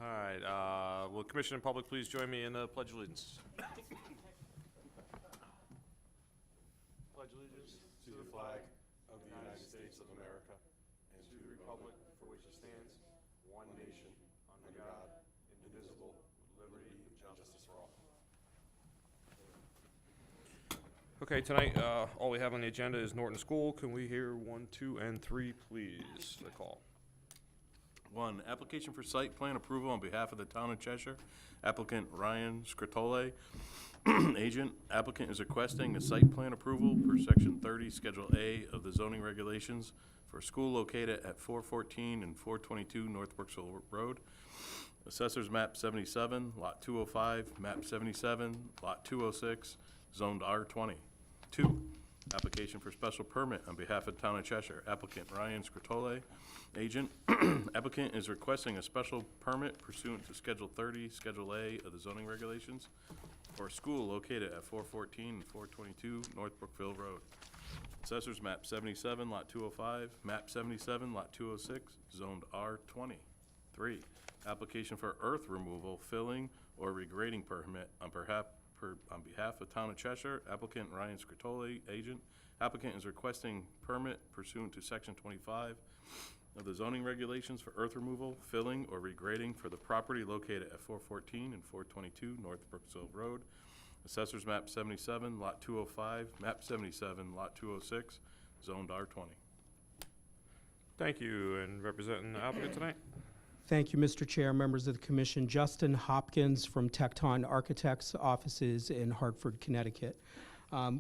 All right, will Commission and Public please join me in the Pledge of Allegiance? Pledge allegiance To the flag of the United States of America and to the republic for which it stands, one nation, under God, indivisible, with liberty and justice for all. Okay, tonight, all we have on the agenda is Norton School. Can we hear 1, 2, and 3, please, the call? 1, application for site plan approval on behalf of the town of Cheshire. Applicant Ryan Scritole, agent. Applicant is requesting a site plan approval per section 30, Schedule A of the zoning regulations for a school located at 414 and 422 North Brooksville Road. Assessors map 77, lot 205, map 77, lot 206, zoned R20. 2, application for special permit on behalf of town of Cheshire. Applicant Ryan Scritole, agent. Applicant is requesting a special permit pursuant to Schedule 30, Schedule A of the zoning regulations for a school located at 414 and 422 North Brookville Road. Assessors map 77, lot 205, map 77, lot 206, zoned R20. 3, application for earth removal, filling, or regrading permit on behalf of town of Cheshire. Applicant Ryan Scritole, agent. Applicant is requesting permit pursuant to section 25 of the zoning regulations for earth removal, filling, or regrading for the property located at 414 and 422 North Brooksville Road. Assessors map 77, lot 205, map 77, lot 206, zoned R20. Thank you, and representing the applicant tonight? Thank you, Mr. Chair, members of the commission. Justin Hopkins from Tecton Architects offices in Hartford, Connecticut.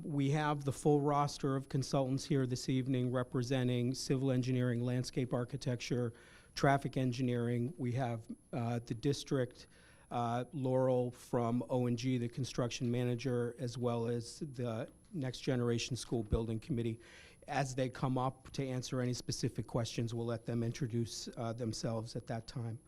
We have the full roster of consultants here this evening representing civil engineering, landscape architecture, traffic engineering. We have the district, Laurel from O&G, the construction manager, as well as the Next Generation School Building Committee. As they come up to answer any specific questions, we'll let them introduce themselves at that time.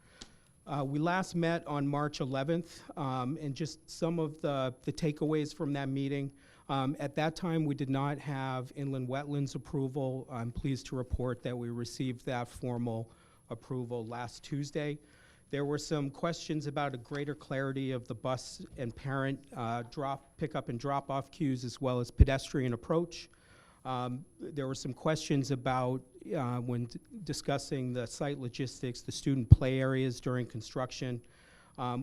We last met on March 11th, and just some of the takeaways from that meeting. At that time, we did not have inland wetlands approval. I'm pleased to report that we received that formal approval last Tuesday. There were some questions about a greater clarity of the bus and parent pickup and drop-off queues, as well as pedestrian approach. There were some questions about, when discussing the site logistics, the student play areas during construction.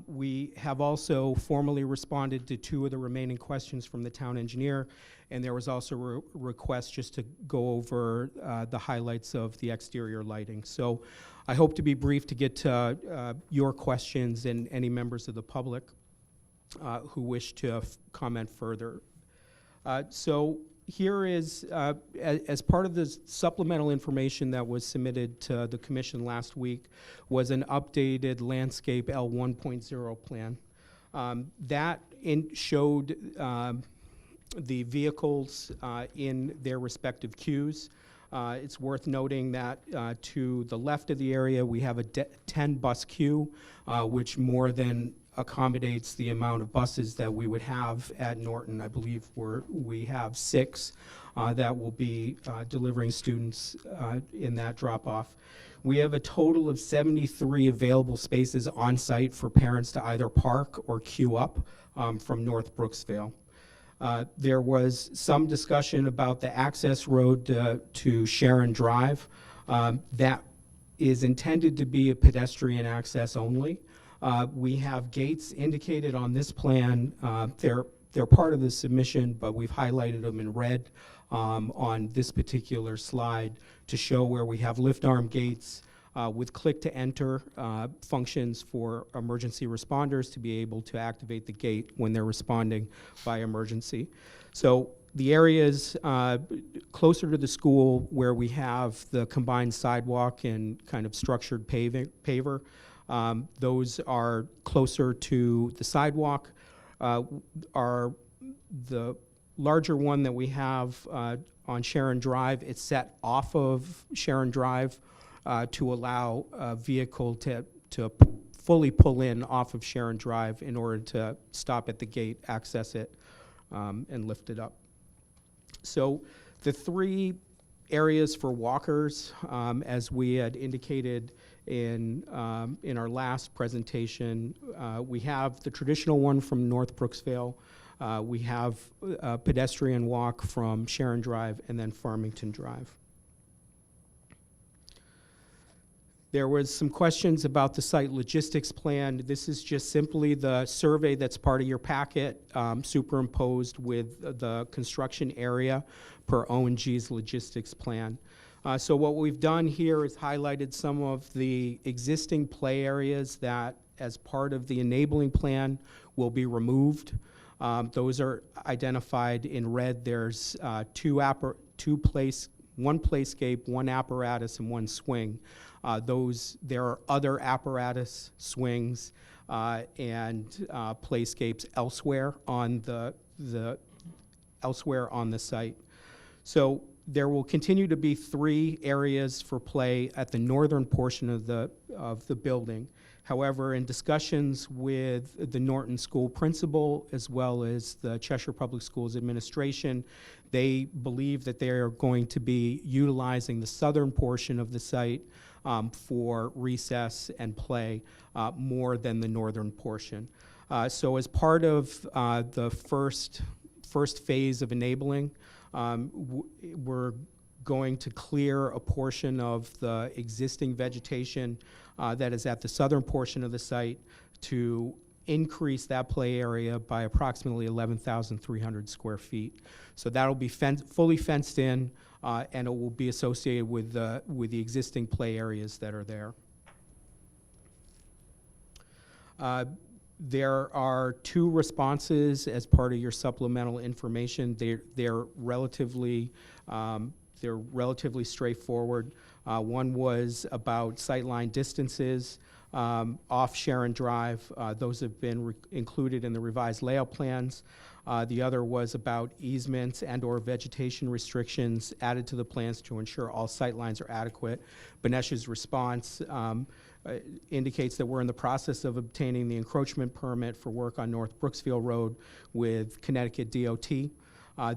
We have also formally responded to 2 of the remaining questions from the town engineer, and there was also a request just to go over the highlights of the exterior lighting. So I hope to be brief to get to your questions and any members of the public who wish to comment further. So here is, as part of the supplemental information that was submitted to the commission last week, was an updated landscape L 1.0 plan. That showed the vehicles in their respective queues. It's worth noting that to the left of the area, we have a 10 bus queue, which more than accommodates the amount of buses that we would have at Norton. I believe we have 6 that will be delivering students in that drop-off. We have a total of 73 available spaces on site for parents to either park or queue up from North Brooksville. There was some discussion about the access road to Sharon Drive. That is intended to be a pedestrian access only. We have gates indicated on this plan. They're part of the submission, but we've highlighted them in red on this particular slide to show where we have lift arm gates with click to enter functions for emergency responders to be able to activate the gate when they're responding by emergency. So the areas closer to the school where we have the combined sidewalk and kind of structured paver, those are closer to the sidewalk. The larger one that we have on Sharon Drive, it's set off of Sharon Drive to allow a vehicle to fully pull in off of Sharon Drive in order to stop at the gate, access it, and lift it up. So the 3 areas for walkers, as we had indicated in our last presentation. We have the traditional one from North Brooksville. We have a pedestrian walk from Sharon Drive and then Farmington Drive. There was some questions about the site logistics plan. This is just simply the survey that's part of your packet, superimposed with the construction area per O&G's logistics plan. So what we've done here is highlighted some of the existing play areas that, as part of the enabling plan, will be removed. Those are identified in red. There's one playscape, one apparatus, and one swing. There are other apparatus, swings, and playscapes elsewhere on the site. So there will continue to be 3 areas for play at the northern portion of the building. However, in discussions with the Norton School principal as well as the Cheshire Public Schools administration, they believe that they are going to be utilizing the southern portion of the site for recess and play more than the northern portion. So as part of the first phase of enabling, we're going to clear a portion of the existing vegetation that is at the southern portion of the site to increase that play area by approximately 11,300 square feet. So that'll be fully fenced in, and it will be associated with the existing play areas that are there. There are 2 responses as part of your supplemental information. They're relatively straightforward. One was about sightline distances off Sharon Drive. Those have been included in the revised layout plans. The other was about easements and/or vegetation restrictions added to the plans to ensure all sightlines are adequate. Banesh's response indicates that we're in the process of obtaining the encroachment permit for work on North Brooksville Road with Connecticut DOT.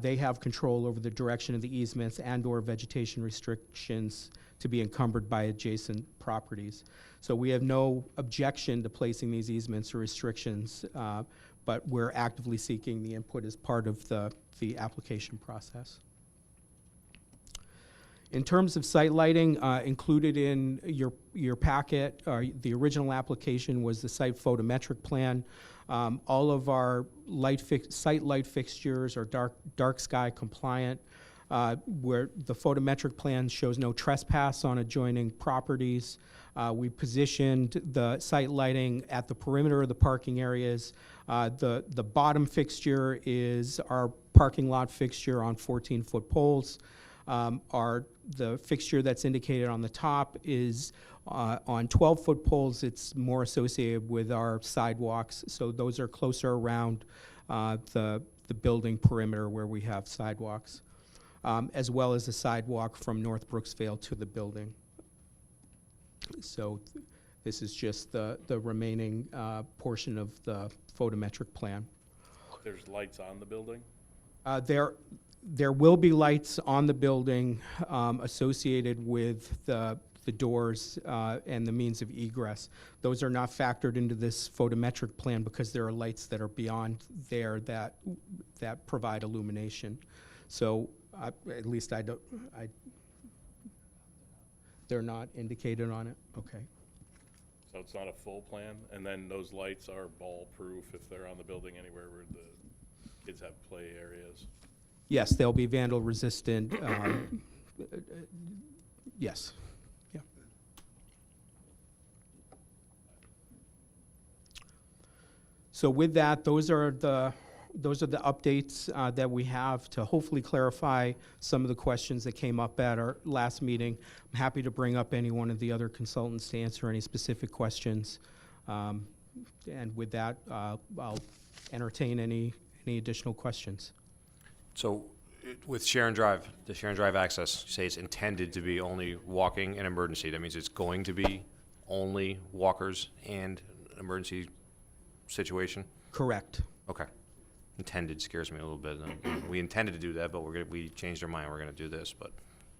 They have control over the direction of the easements and/or vegetation restrictions to be encumbered by adjacent properties. So we have no objection to placing these easements or restrictions, but we're actively seeking the input as part of the application process. In terms of site lighting, included in your packet, the original application was the site photometric plan. All of our site light fixtures are dark sky compliant, where the photometric plan shows no trespass on adjoining properties. We positioned the site lighting at the perimeter of the parking areas. The bottom fixture is our parking lot fixture on 14-foot poles. The fixture that's indicated on the top is on 12-foot poles. It's more associated with our sidewalks, so those are closer around the building perimeter where we have sidewalks, as well as the sidewalk from North Brooksville to the building. So this is just the remaining portion of the photometric plan. There's lights on the building? There will be lights on the building associated with the doors and the means of egress. Those are not factored into this photometric plan because there are lights that are beyond there that provide illumination. So at least they're not indicated on it. Okay. So it's not a full plan, and then those lights are ball-proof if they're on the building anywhere where the kids have play areas? Yes, they'll be vandal resistant. Yes. Yeah. So with that, those are the updates that we have to hopefully clarify some of the questions that came up at our last meeting. I'm happy to bring up any one of the other consultants to answer any specific questions. And with that, I'll entertain any additional questions. So with Sharon Drive, the Sharon Drive access, you say it's intended to be only walking and emergency. That means it's going to be only walkers and emergency situation? Correct. Okay. Intended scares me a little bit. We intended to do that, but we changed our mind. We're going to do this, but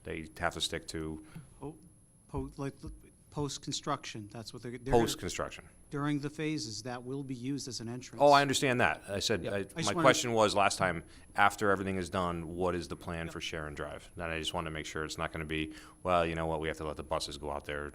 they have to stick to. Post-construction, that's what they're gonna- Post-construction. during the phases, that will be used as an entrance. Oh, I understand that. I said, Yeah. just my wanted- question was last time, after everything is done, what is the plan for Sharon Drive? And I just wanted to make sure it's not gonna be, well, you know what, we have to let the buses go out there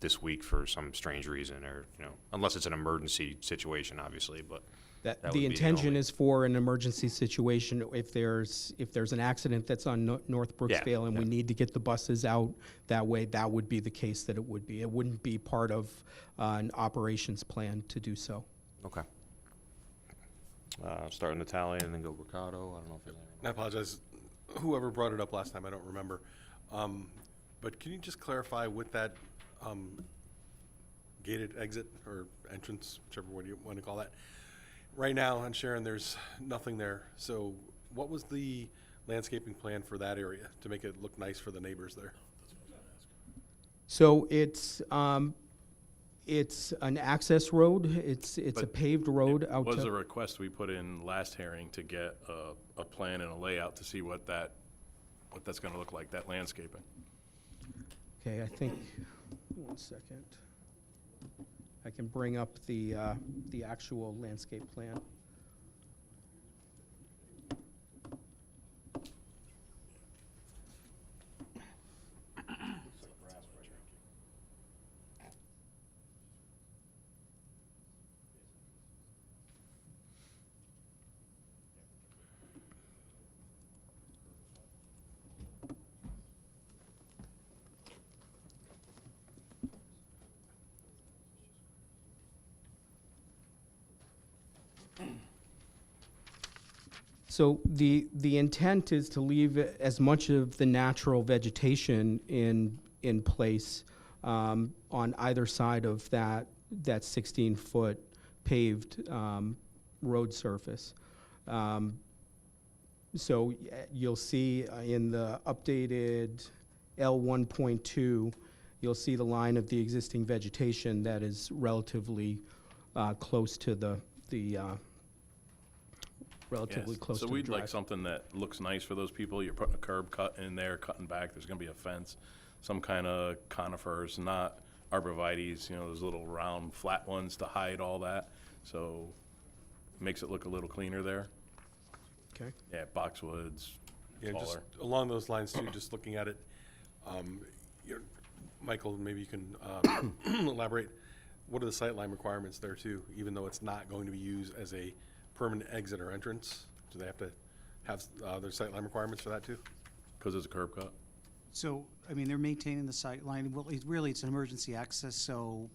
this week for some strange reason, or, you know, unless it's an emergency situation, obviously, but that would The be intention only- is for an emergency situation, if there's an accident that's on North Brooksville and we yeah. need to get the buses out that way, that would be the case that it would be. It wouldn't be part of an operations plan to do so. Okay. Start in the tally and then go Ricardo. I don't know if there's anything. I apologize, whoever brought it up last time, I don't remember. But can you just clarify with that gated exit or entrance, whichever one you want to call that? Right now on Sharon, there's nothing there. So what was the landscaping plan for that area to make it look nice for the neighbors there? So it's an access road, it's a But paved road out Was a to, request we put in last hearing to get a plan and a layout to see what that's gonna look like, that landscaping. okay, I think, one second. I can bring up the actual landscape plan. So the intent is to leave as much of the natural vegetation in place on either side of that 16-foot paved road surface. So you'll see in the updated L1.2, you'll see the line of the existing vegetation that is relatively close to relatively Yes. close to So the we'd like drive. something that looks nice for those people. You're putting a curb cut in there, cutting back, there's gonna be a fence, some kind of conifers, not arborvitae's, you know, those little round, flat ones to hide all that. So makes it look a little cleaner there. Okay. Yeah, boxwoods, Yeah, just taller. along those lines too, just looking at it, Michael, maybe you can elaborate. What are the sightline requirements there too, even though it's not going to be used as a permanent exit or entrance? Do they have to have their sightline requirements for that too? Because it's a curb cut. So, I mean, they're maintaining the sight line. Well, it's an emergency access, so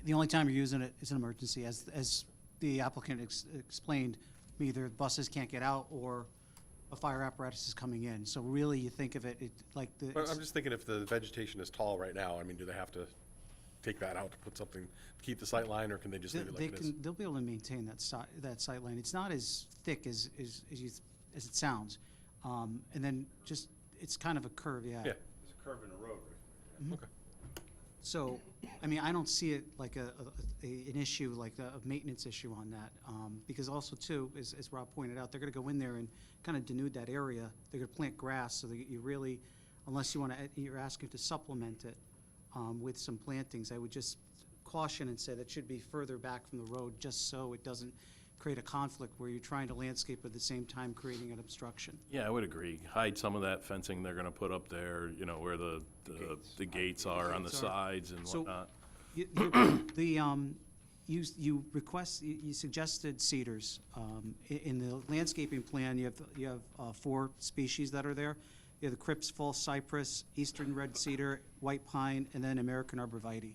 the only time you're using it is an emergency. As the applicant explained, either buses can't get out or a fire apparatus is coming in. So really, you think of it like the. But I'm just thinking if the vegetation is tall right now, I mean, do they have to take that out to put something, to keep the sight line, or can they just leave it like it is? They'll be able to maintain that sight line. It's not as thick as it sounds. And then just, it's kind of a curve, yeah. Yeah. There's a curve in the road right Okay. So, I mean, I don't see it like an issue, like a maintenance issue on that. Because also too, as Rob pointed out, they're gonna go in there and kind of denude that area. They're gonna plant grass, so that you really, unless you're asking to supplement it with some plantings, I would just caution and say that should be further back from the road, just so it doesn't create a conflict where you're trying to landscape at the same time creating an obstruction. Yeah, I would agree. Hide some of that fencing they're gonna put up there, you know, where the gates are on the Gates are. sides and So- whatnot. You suggested cedars. In the landscaping plan, you have 4 species that are there. You have the Cripps false cypress, eastern red cedar, white pine, and then American arborvitae.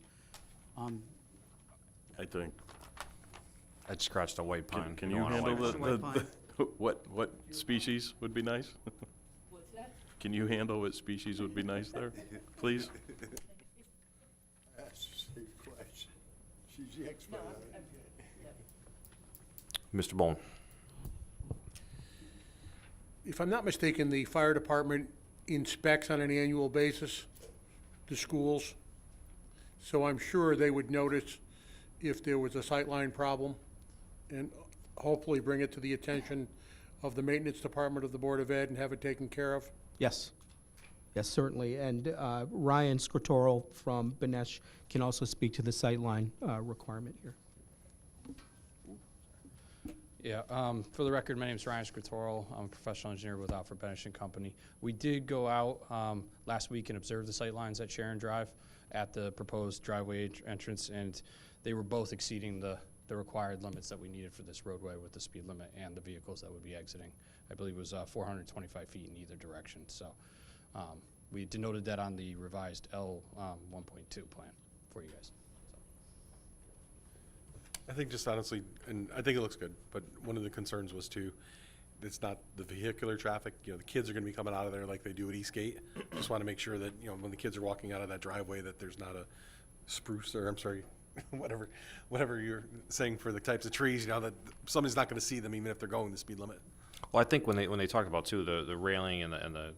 I think. I'd scratch the white pine. Can I you don't wanna handle white pine. White what species would be nice? What's that? Can you handle what species would be nice there, please? That's a safe question. She's the expert on it. Mr. Bowen. If I'm not mistaken, the fire department inspects on an annual basis the schools. So I'm sure they would notice if there was a sightline problem and hopefully bring it to the attention of the maintenance department of the Board of Ed and have it taken care of. Yes. Yes, certainly. And Ryan Scritorol from Benesh can also speak to the sightline requirement here. Yeah, for the record, my name is Ryan Scritorol. I'm a professional engineer with Alfred Benesh and Company. We did go out last week and observe the sight lines at Sharon Drive at the proposed driveway entrance, and they were both exceeding the required limits that we needed for this roadway with the speed limit and the vehicles that would be exiting. I believe it was 425 feet in either direction. So we denoted that on the revised L 1.2 plan for you guys. I think just honestly, and I think it looks good, but one of the concerns was too, it's not the vehicular traffic, you know, the kids are gonna be coming out of there like they do at Eastgate. Just wanna make sure that, you know, when the kids are walking out of that driveway, that there's not a spruce, or I'm sorry, whatever you're saying for the types of trees, you know, that somebody's not gonna see them even if they're going the speed limit. Well, I think when they talked about too, the railing and the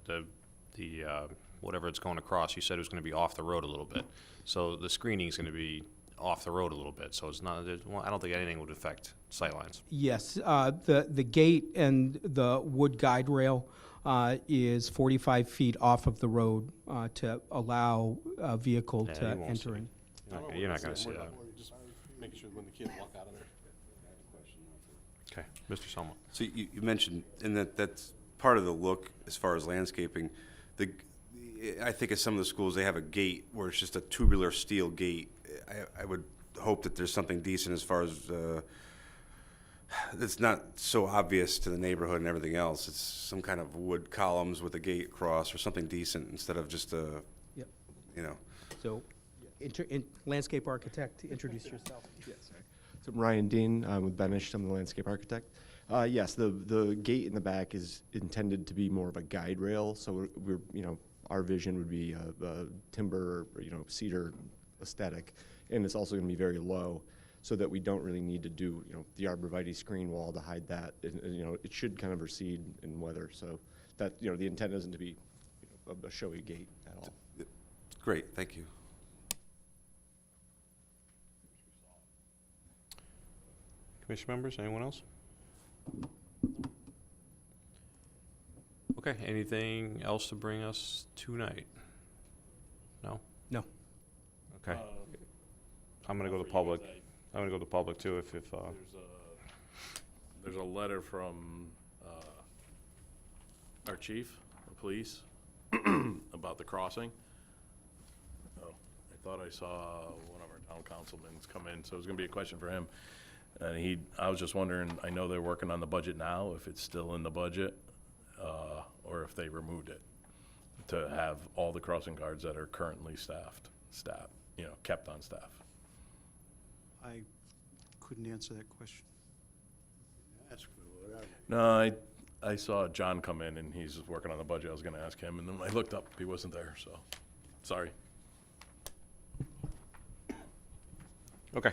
whatever it's going across, you said it was gonna be off the road a little bit. So the screening's gonna be off the road a little bit, so it's not, well, I don't think anything would affect sightlines. Yes, the gate and the wood guide rail is 45 feet off of the road to allow a vehicle Yeah, to you won't see enter it. in. You're not gonna see that. Just making sure when the kids walk out of there. Okay, Mr. Selma. So you mentioned, and that's part of the look as far as landscaping. I think at some of the schools, they have a gate where it's just a tubular steel gate. I would hope that there's something decent as far as, it's not so obvious to the neighborhood and everything else. It's some kind of wood columns with a gate across or something decent instead of just a, Yep. you know. So, landscape architect, introduce yourself. Yes, sorry. So I'm Ryan Dean, I'm with Benesh, I'm the landscape architect. Yes, the gate in the back is intended to be more of a guide rail, so we're you know, our vision would be a timber, or, you know, cedar aesthetic, and it's also going to be very low, so that we don't really need to do, you know, the arborvitae screen wall to hide that. And, you know, it should kind of recede in weather, so that, you know, the intent isn't to be, you know, a showy gate at all. Great, thank you. Commission members, anyone else? Okay, anything else to bring us tonight? No? No. Okay. I'm gonna go to public. I'm gonna go to public too if There's a letter from our chief of police about the crossing. Oh, I thought I saw one of our town councilmen come in, so it was gonna be a question for him. And I was just wondering, I know they're working on the budget now, if it's still in the budget, or if they removed it, to have all the crossing guards that are currently you know, kept on staff. I couldn't answer that question. Ask for whatever. No, I saw John come in and he's working on the budget. I was gonna ask him, and then when I looked up, he wasn't there, so, sorry. okay.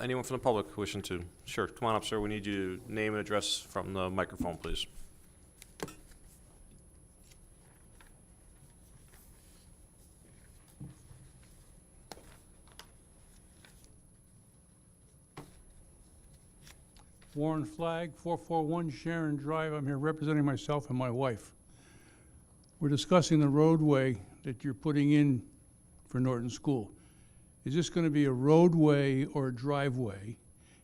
Anyone from the public wishing to? Sure, come on up, sir. We need you to name and address from the microphone, please. Warren Flagg, 441 Sharon Drive. I'm here representing myself and my wife. We're discussing the roadway that you're putting in for Norton School. Is this going to be a roadway or a driveway?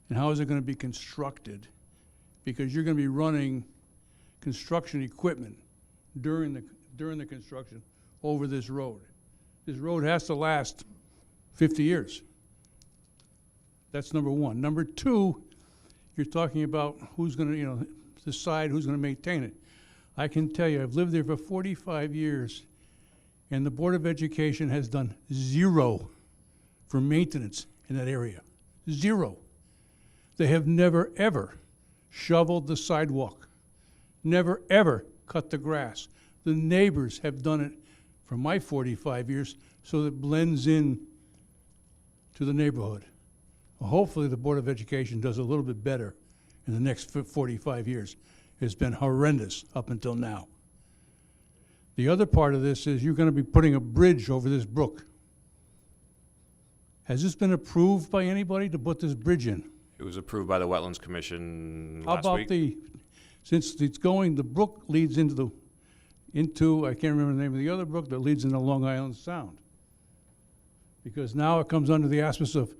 And how is it going to be constructed? Because you're going to be running construction equipment during the construction over this road. This road has to last 50 years. That's number one. Number two, you're talking about who's going to, you know, decide who's going to maintain it. I can tell you, I've lived there for 45 years, and the Board of Education has done zero for maintenance in that area. Zero. They have never, ever shoveled the sidewalk, never, ever cut the grass. The neighbors have done it for my 45 years, so that it blends in to the neighborhood. Hopefully, the Board of Education does a little bit better in the next 45 years. It's been horrendous up until now. The other part of this is you're going to be putting a bridge over this brook. Has this been approved by anybody to put this bridge in? It was approved by the Wetlands Commission How last about week. since it's going, the brook leads into into, I can't remember the name of the other brook that leads into Long Island Sound. Because now it comes under the auspices of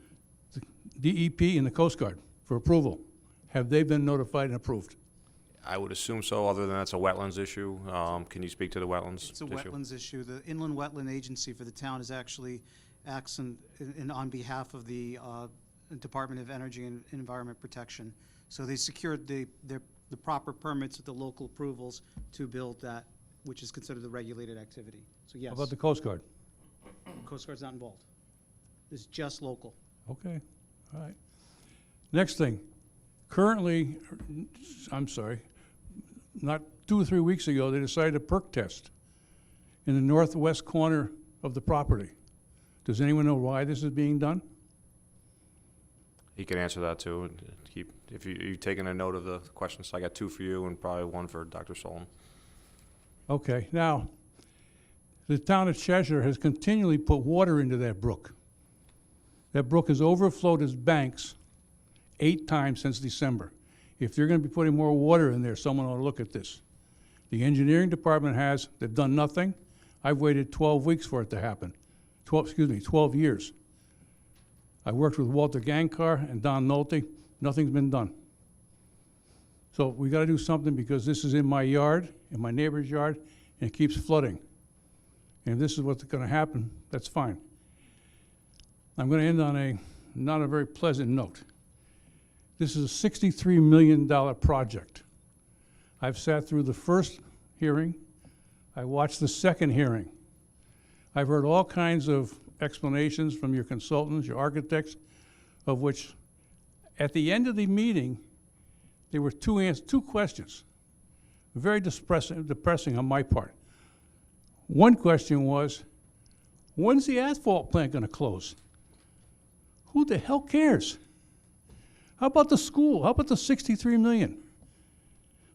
the DEP and the Coast Guard for approval. Have they been notified and approved? I would assume so, other than that's a wetlands issue. Can you speak to the wetlands It's a issue? wetlands issue. The Inland Wetland Agency for the town is actually acts on behalf of the Department of Energy and Environment Protection. So they secured the proper permits with the local approvals to build that, which is considered a regulated activity. So yes, How about the Coast Guard? Coast Guard's not involved. It's just local. Okay, all right. Next thing, currently, I'm sorry, not 2 or 3 weeks ago, they decided a perk test in the northwest corner of the property. Does anyone know why this is being done? He can answer that too. And if you've taken a note of the questions, I got 2 for you and probably 1 for Dr. Solon. Okay, now, the town of Cheshire has continually put water into that brook. That brook has overflowed its banks 8 times since December. If they're gonna be putting more water in there, someone ought to look at this. The engineering department has, they've done nothing. I've waited 12 weeks for it to happen. 12 years. I worked with Walter Gankar and Don Nolte, nothing's been done. So we gotta do something because this is in my yard, in my neighbor's yard, and it keeps flooding. And if this is what's gonna happen, that's fine. I'm gonna end on not a very pleasant note. This is a $63 million project. I've sat through the first hearing. I watched the second hearing. I've heard all kinds of explanations from your consultants, your architects, of which, at the end of the meeting, there were 2 questions. Very depressing on my part. One question was, when's the asphalt plant gonna close? Who the hell cares? How about the school? How about the $63 million?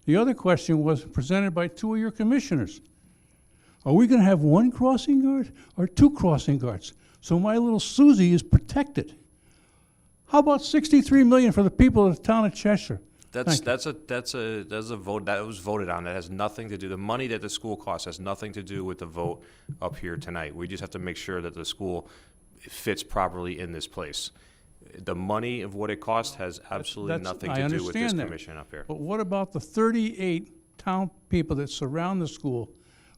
The other question was presented by 2 of your commissioners. Are we gonna have 1 crossing guard or 2 crossing guards? So my little Susie is protected. How about $63 million for the people of the town of Cheshire? That's a vote that was voted on. That has nothing to do. The money that the school costs has nothing to do with the vote up here tonight. We just have to make sure that the school fits properly in this place. The money of what it costs has absolutely nothing to do with this commission up here. But what about the 38 town people that surround the school?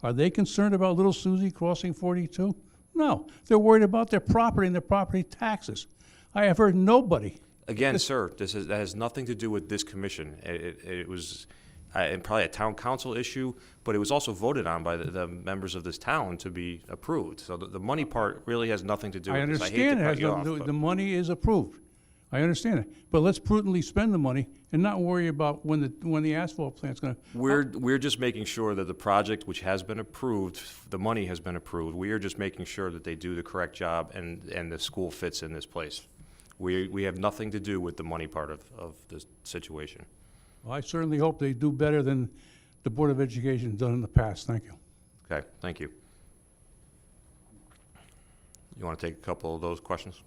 Are they concerned about little Susie crossing 42? No, they're worried about their property and their property taxes. I have heard nobody. Again, sir, that has nothing to do with this commission. It was and probably a town council issue, but it was also voted on by the members of this town to be approved. So the money part really has nothing to do I with this. understand it has nothing to do, the money is approved. I understand it. But let's prudently spend the money and not worry about when the asphalt plant's gonna. We're just making sure that the project, which has been approved, the money has been approved. We are just making sure that they do the correct job and the school fits in this place. We have nothing to do with the money part of the situation. Well, I certainly hope they do better than the Board of Education done in the past. Thank you. Okay, thank you. You want to take a couple of those questions?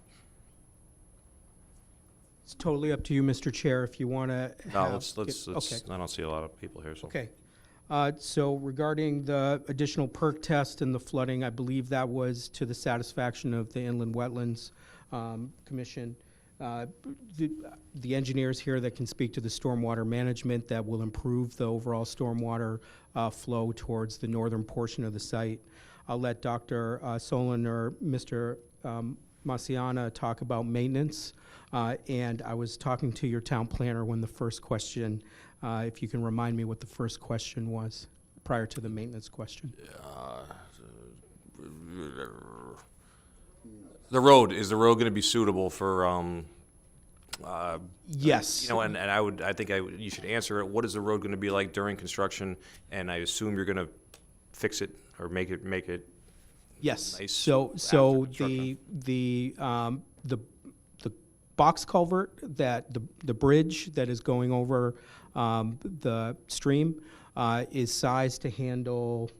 It's totally up to you, Mr. Chair, if you want to No, have. let's, I don't see a lot of people here, so. Okay. So regarding the additional perk test and the flooding, I believe that was to the satisfaction of the Inland Wetlands Commission. The engineers here that can speak to the stormwater management that will improve the overall stormwater flow towards the northern portion of the site. I'll let Dr. Solon or Mr. Masiana talk about maintenance. And I was talking to your town planner when the first question, if you can remind me what the first question was prior to the maintenance question. The road, is the road going to be suitable for, Yes. you know, and I think you should answer it. What is the road going to be like during construction? And I assume you're going to fix it or make it Yes. nice So after construction. the box culvert that the bridge that is going over the stream is sized to handle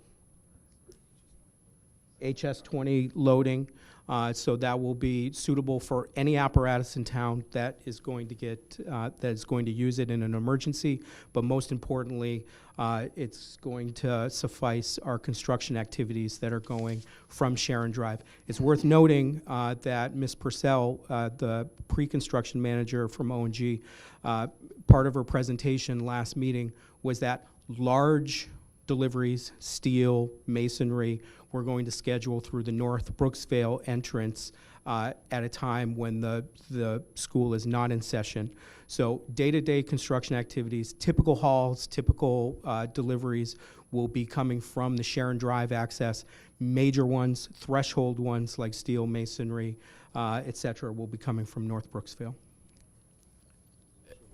HS20 loading. So that will be suitable for any apparatus in town that is going to use it in an emergency. But most importantly, it's going to suffice our construction activities that are going from Sharon Drive. It's worth noting that Ms. Purcell, the pre-construction manager from O&G, part of her presentation last meeting was that large deliveries, steel, masonry, we're going to schedule through the North Brooksville entrance at a time when the school is not in session. So day-to-day construction activities, typical halls, typical deliveries will be coming from the Sharon Drive access. Major ones, threshold ones like steel, masonry, et cetera, will be coming from North Brooksville.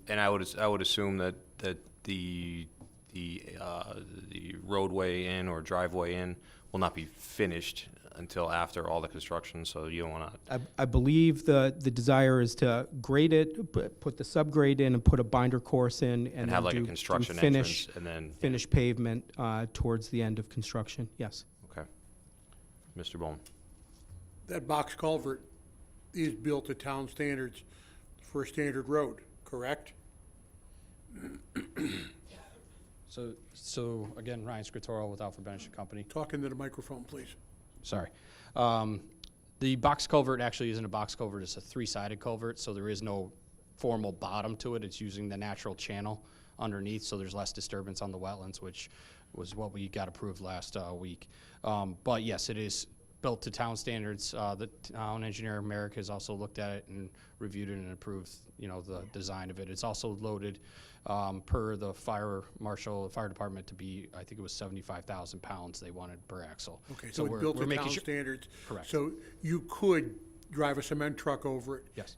And I would assume that the roadway in or driveway in will not be finished until after all the construction, so you don't want to. I believe the desire is to grade it, put the subgrade in, and put a binder course in, and have then like a do construction finish, entrance and then. finish pavement towards the end of construction. Yes. Okay. Mr. Bowman. That box culvert is built to town standards for a standard road, correct? So again, Ryan Scritorro with Alfred Benish and Company. Talk into the microphone, please. Sorry. The box culvert actually isn't a box culvert, it's a three-sided culvert, so there is no formal bottom to it. It's using the natural channel underneath, so there's less disturbance on the wetlands, which was what we got approved last week. But yes, it is built to town standards. The town engineer, Merrick, has also looked at it and reviewed it and approved, the design of it. It's also loaded per the fire department to be, I think it was 75,000 pounds they wanted per axle. Okay, so it's built to making town sure- standards. Correct. So you could drive a cement truck over it? Yes.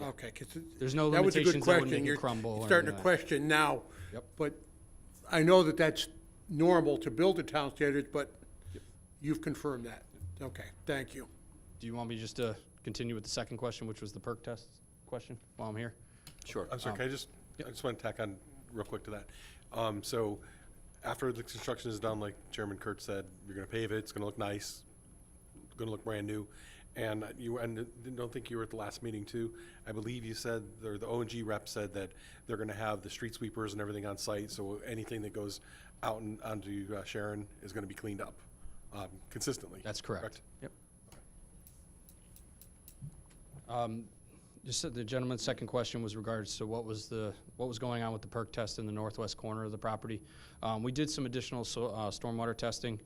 Okay, 'cause There's no that was a good limitations that would question. make it You're crumble or starting to anything like question now. Yep. But I know that that's normal to build to town standards, but you've confirmed that. Okay, thank you. Do you want me just to continue with the second question, which was the perk test question, while I'm here? Sure. I'm sorry, can I just want to tack on real quick to that. So after the construction is done, like Chairman Kurt said, you're going to pave it, it's going to look nice, going to look brand new. And don't think you were at the last meeting too. I believe you said, or the O&G rep said that they're going to have the street sweepers and everything on site, so anything that goes out and onto Sharon is going to be cleaned up consistently. That's correct. Yep. Just the gentleman's second question was regards to what was going on with the perk test in the northwest corner of the property. We did some additional stormwater testing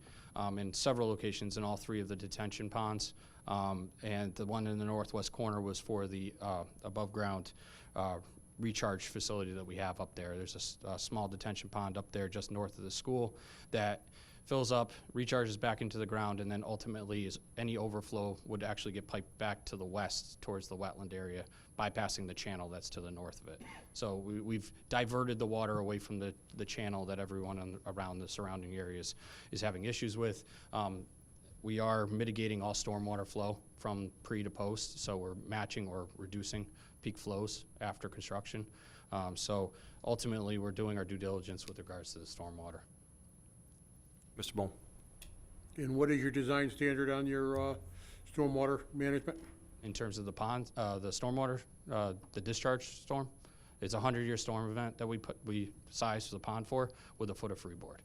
in several locations in all three of the detention ponds. And the one in the northwest corner was for the above ground recharge facility that we have up there. There's a small detention pond up there just north of the school that fills up, recharges back into the ground, and then ultimately is any overflow would actually get piped back to the west towards the wetland area, bypassing the channel that's to the north of it. So we've diverted the water away from the channel that everyone around the surrounding areas is having issues with. We are mitigating all stormwater flow from pre to post, so we're matching or reducing peak flows after construction. So ultimately, we're doing our due diligence with regards to the stormwater. Mr. Bowman. And what is your design standard on your stormwater management? In terms of the pond, the stormwater, the discharge storm, it's a 100-year storm event that we sized the pond for with a foot of freeboard.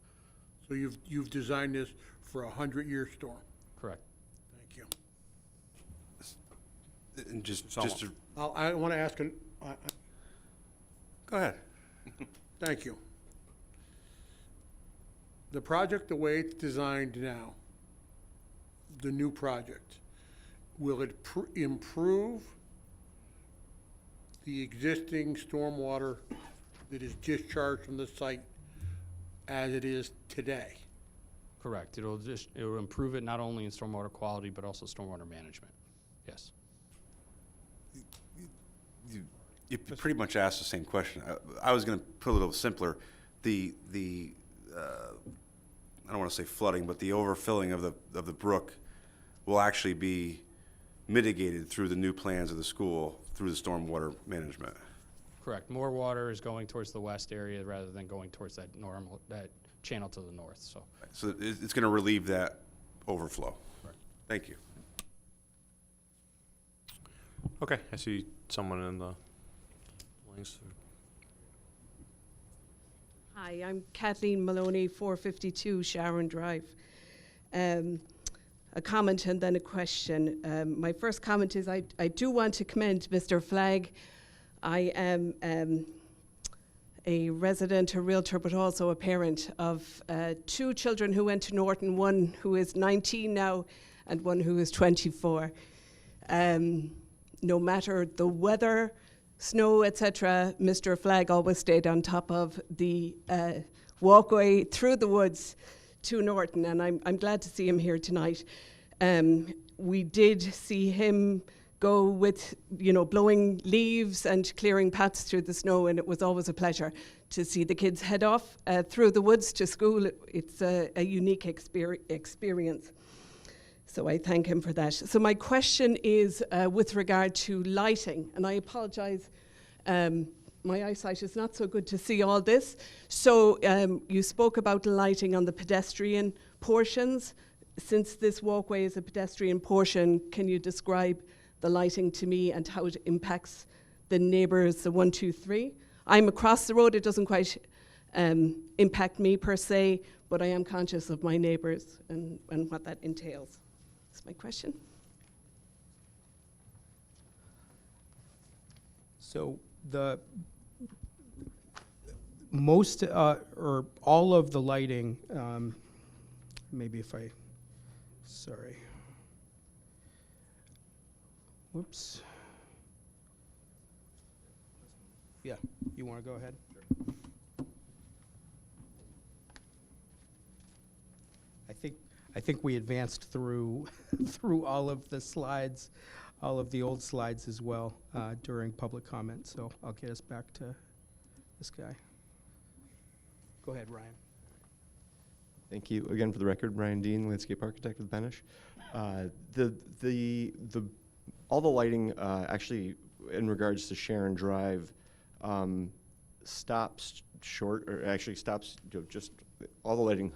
So you've designed this for a 100-year storm? Correct. Thank you. And just to, I want to ask, go ahead. thank you. The project, the way it's designed now, the new project, will it improve the existing stormwater that is discharged from the site as it is today? Correct. It'll improve it not only in stormwater quality, but also stormwater management. Yes. You pretty much asked the same question. I was going to put a little simpler. The I don't want to say flooding, but the overfilling of the brook will actually be mitigated through the new plans of the school through the stormwater management. Correct. More water is going towards the west area rather than going towards that channel to the north. So So it's going to relieve that overflow. Right. Thank you. Okay, I see someone in the wings. Hi, I'm Kathleen Maloney, 452 Sharon Drive. A comment and then a question. My first comment is I do want to commend Mr. Flagg. I am a resident, a realtor, but also a parent of 2 children who went to Norton, one who is 19 now and one who is 24. No matter the weather, snow, etc., Mr. Flagg always stayed on top of the walkway through the woods to Norton, and I'm glad to see him here tonight. We did see him go with, blowing leaves and clearing paths through the snow, and it was always a pleasure to see the kids head off through the woods to school. It's a unique experience. So I thank him for that. So my question is with regard to lighting, and I apologize, my eyesight is not so good to see all this. So you spoke about lighting on the pedestrian portions. Since this walkway is a pedestrian portion, can you describe the lighting to me and how it impacts the neighbours, the 1, 2, 3? I'm across the road, it doesn't quite impact me per se, but I am conscious of my neighbours and what that entails. That's my question. So the most or all of the lighting, maybe if I, sorry. Whoops. Yeah, you want to go ahead? I think we advanced through through all of the slides, all of the old slides as well during public comment. So I'll get us back to this guy. Go ahead, Ryan. Thank you. Again, for the record, Ryan Dean, landscape architect with Benish. All the lighting, actually, in regards to Sharon Drive, stops short, or actually stops, just all the lighting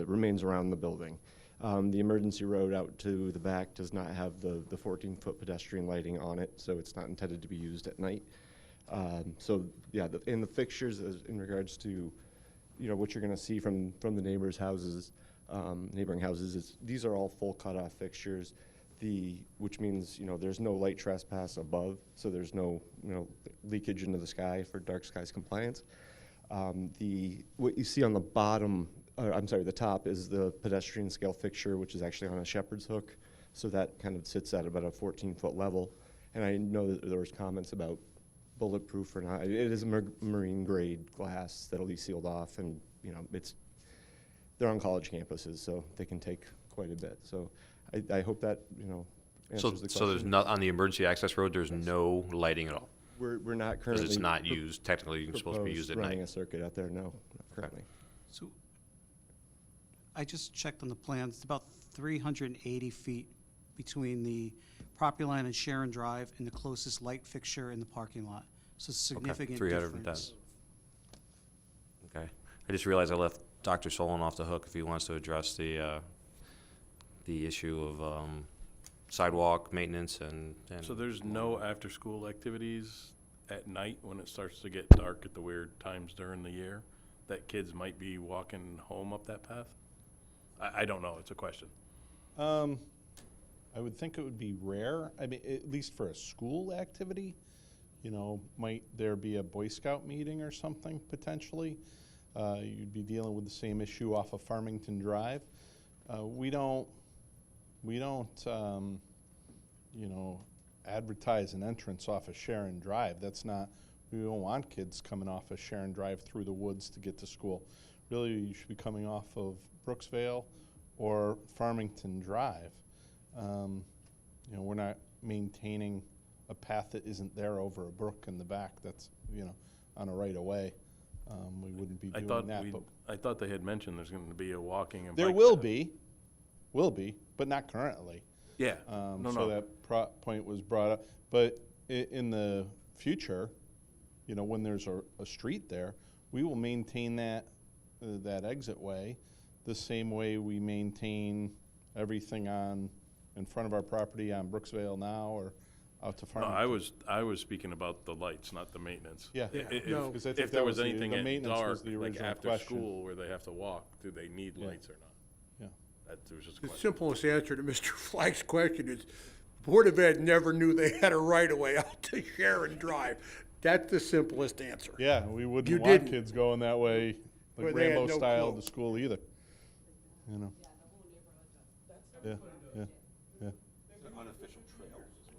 remains around the building. The emergency road out to the back does not have the 14-foot pedestrian lighting on it, so it's not intended to be used at night. So yeah, in the fixtures, in regards to what you're going to see from the neighbors' houses, neighboring houses, these are all full cutoff fixtures. Which means there's no light trespass above, so there's no leakage into the sky for dark skies compliance. What you see on the bottom, the top is the pedestrian scale fixture, which is actually on a shepherd's hook, so that kind of sits at about a 14-foot level. And I know that there was comments about bulletproof or not. It is a marine grade glass that'll be sealed off, and they're on college campuses, so they can take quite a bit. So I hope that answers the question. So there's not, on the emergency access road, there's no lighting at all? We're not currently. Because it's not used, technically supposed to be used at running night. a circuit out there, no, not currently. So I just checked on the plans. It's about 380 feet between the property line and Sharon Drive and the closest light fixture in the parking lot. So it's a significant 300 and difference. Okay. I just realized I left Dr. Solon off the hook if he wants to address the issue of sidewalk maintenance and So there's no after-school activities at night when it starts to get dark at the weird times during the year that kids might be walking home up that path? I don't know, it's a question. I would think it would be rare. I mean, at least for a school activity, might there be a Boy Scout meeting or something potentially? You'd be dealing with the same issue off of Farmington Drive. We don't advertise an entrance off of Sharon Drive. We don't want kids coming off of Sharon Drive through the woods to get to school. Really, you should be coming off of Brooksvale or Farmington Drive. We're not maintaining a path that isn't there over a brook in the back that's, on a right of way. We wouldn't be doing that. But I thought they had mentioned there's going to be a walking and there bike will path. be, but not currently. Yeah, So that point was brought up. But in the future, when there's a street there, we will maintain that exit way the same way we maintain everything in front of our property on Brooksvale now or out to No, Farmington. I was speaking about the lights, not the maintenance. Yeah. No. Because I think If that there was was the- anything the at maintenance was dark, the like original after question. school where they have to walk, do they need Yeah. lights or not? Yeah. That was just a The question. simplest answer to Mr. Flagg's question is, Board of Ed never knew they had a right-of-way out to Sharon Drive. That's the simplest answer. Yeah, we You wouldn't want didn't. kids going that way, Where like they had Rambo no style clue. to school either. You know? Yeah, yeah, yeah.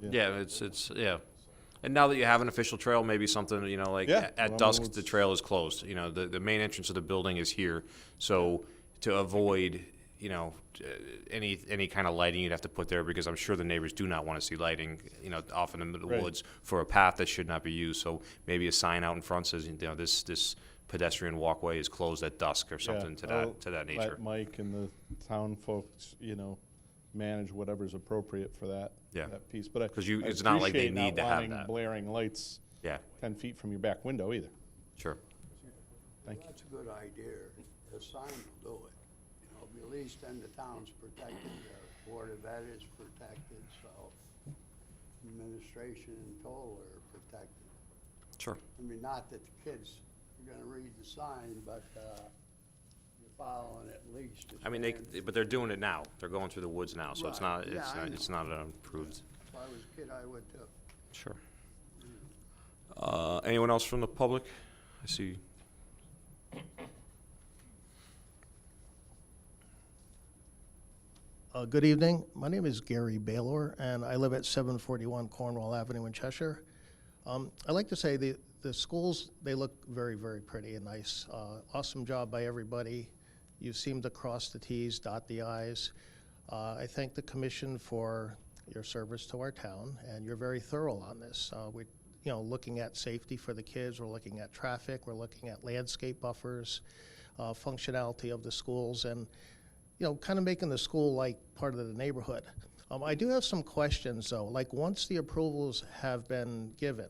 Yeah, yeah. And now that you have an official trail, maybe something, you know, like Yeah, at well, dusk, it's- the trail is closed. You know, the main entrance of the building is here. So to avoid, you know, any kind of lighting you'd have to put there, because I'm sure the neighbors do not want to see lighting, you know, off in the middle of the Right. woods for a path that should not be used. So maybe a sign out in front says, you know, this pedestrian walkway is closed at dusk or something Yeah, to that, I'll to that nature. Let Mike and the town folks, you know, manage whatever's appropriate for that, Yeah. that piece. But 'Cause I it's not like they appreciate need not to have wanting that. blaring lights Yeah, 10 feet from your back window either. sure. Thank you. That's a good idea. The sign will do it. You know, at least then the town's protected, the Board of Ed is protected, so administration in total are protected. Sure. I mean, not that the kids are gonna read the sign, but, you're following at least. I mean, but they're doing it now. They're going through the woods now, so it's Right. not, Yeah, I know. it's not approved. If I was a kid, I would too. Sure. Anyone else from the public? I see. Good evening. My name is Gary Baylor, and I live at 741 Cornwall Avenue in Cheshire. I'd like to say the schools, they look very, very pretty and nice. Awesome job by everybody. You seem to cross the Ts, dot the Is. I thank the commission for your service to our town, and you're very thorough on this. We're, you know, looking at safety for the kids, we're looking at traffic, we're looking at landscape buffers, functionality of the schools, and you know, kind of making the school like part of the neighborhood. I do have some questions though, like once the approvals have been given,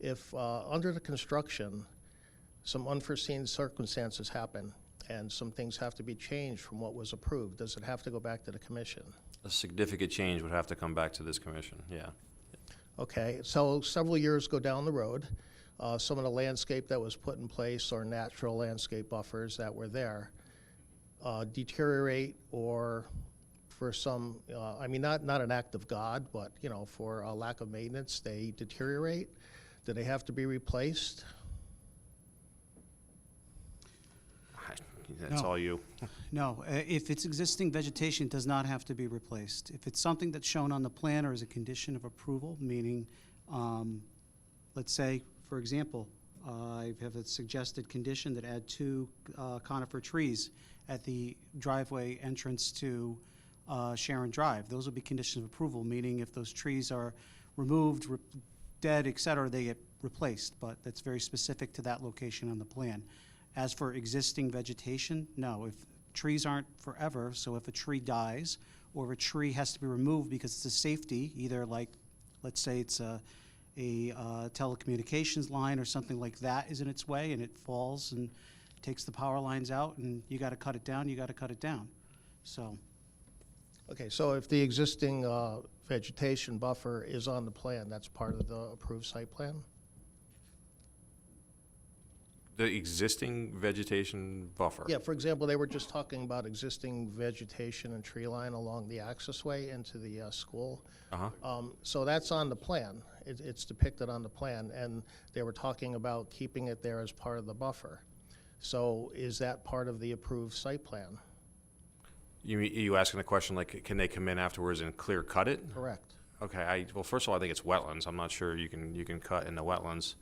if under the construction, some unforeseen circumstances happen and some things have to be changed from what was approved, does it have to go back to the commission? A significant change would have to come back to this commission, yeah. Okay, so several years go down the road, some of the landscape that was put in place or natural landscape buffers that were there deteriorate, or for some, I mean, not an act of God, but, you know, for a lack of maintenance, they deteriorate. Do they have to be replaced? That's No. all you. No, if it's existing vegetation, it does not have to be replaced. If it's something that's shown on the plan or is a condition of approval, meaning, let's say, for example, I have a suggested condition that add 2 conifer trees at the driveway entrance to Sharon Drive. Those would be conditions of approval, meaning if those trees are removed, dead, et cetera, they get replaced, but that's very specific to that location on the plan. As for existing vegetation, no, if trees aren't forever, so if a tree dies, or if a tree has to be removed because it's a safety, either like, let's say it's a telecommunications line or something like that is in its way and it falls and takes the power lines out and you gotta cut it down, you gotta cut it down. So, Okay, so if the existing vegetation buffer is on the plan, that's part of the approved site plan? The existing vegetation buffer. Yeah, for example, they were just talking about existing vegetation and tree line along the access way into the school. Uh-huh. So that's on the plan. It's depicted on the plan, and they were talking about keeping it there as part of the buffer. So is that part of the approved site plan? You asking the question like, can they come in afterwards and clear cut it? Correct. Okay, well, first of all, I think it's wetlands. I'm not sure you can cut in the wetlands.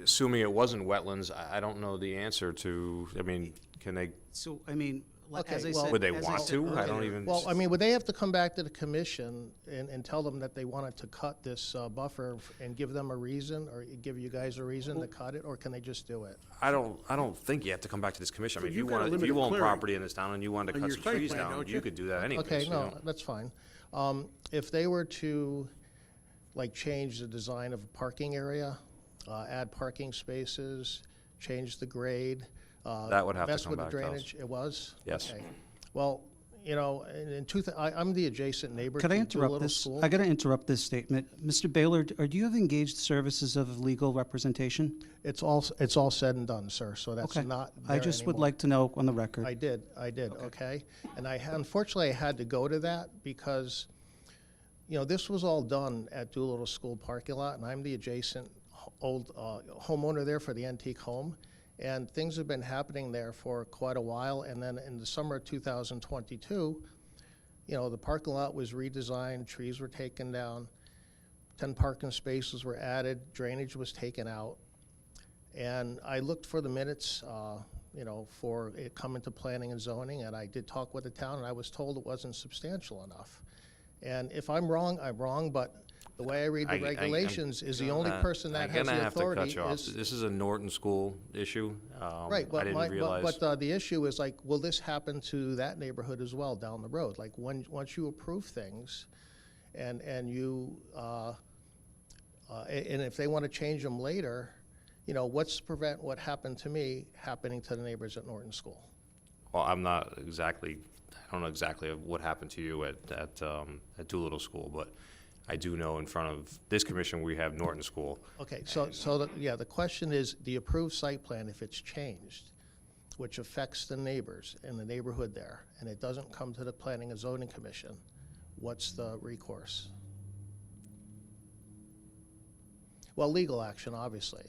Assuming it wasn't wetlands, I don't know the answer to, I mean, can they, so, I mean, Okay, as I well- said. would they as I want said to? I don't earlier- even. Well, I mean, would they have to come back to the commission and tell them that they wanted to cut this buffer and give them a reason, or give you guys a reason to cut it, or can they just do it? I don't think you have to come back to this commission. I mean, if you've you got a want, if limited you own clearing property in this town and you wanted to on cut your some site trees plan, down, don't you you? could do that anyways. Okay, you no, know? that's fine. If they were to, like, change the design of a parking area, add parking spaces, change the grade. That would have to mess come with the back to us. drainage, it was? Yes. Okay. Well, you know, I'm the adjacent neighbor Could I to interrupt Doolittle this? School. I got to interrupt this statement. Mr. Baylor, do you have engaged services of legal representation? It's all said and done, sir, so that's Okay. not I there just would anymore. like to know on the record. I did, okay? And unfortunately, I had to go to that because, you know, this was all done at Doolittle School parking lot, and I'm the adjacent old homeowner there for the antique home. And things have been happening there for quite a while, and then in the summer of 2022, you know, the parking lot was redesigned, trees were taken down, 10 parking spaces were added, drainage was taken out. And I looked for the minutes, you know, for it coming to planning and zoning, and I did talk with the town, and I was told it wasn't substantial enough. And if I'm wrong, but the way I read the regulations is the only person that has the authority I'm gonna have to cut you off. is. This is a Norton School issue. Right, I but didn't realize. the issue is like, will this happen to that neighborhood as well down the road? Like, once you approve things, and you, and if they want to change them later, you know, what's to prevent what happened to me happening to the neighbors at Norton School? Well, I don't know exactly what happened to you at Doolittle School, but I do know in front of this commission, we have Norton School. Okay, so the question is, the approved site plan, if it's changed, which affects the neighbors in the neighborhood there, and it doesn't come to the Planning and Zoning Commission, what's the recourse? Well, legal action, obviously.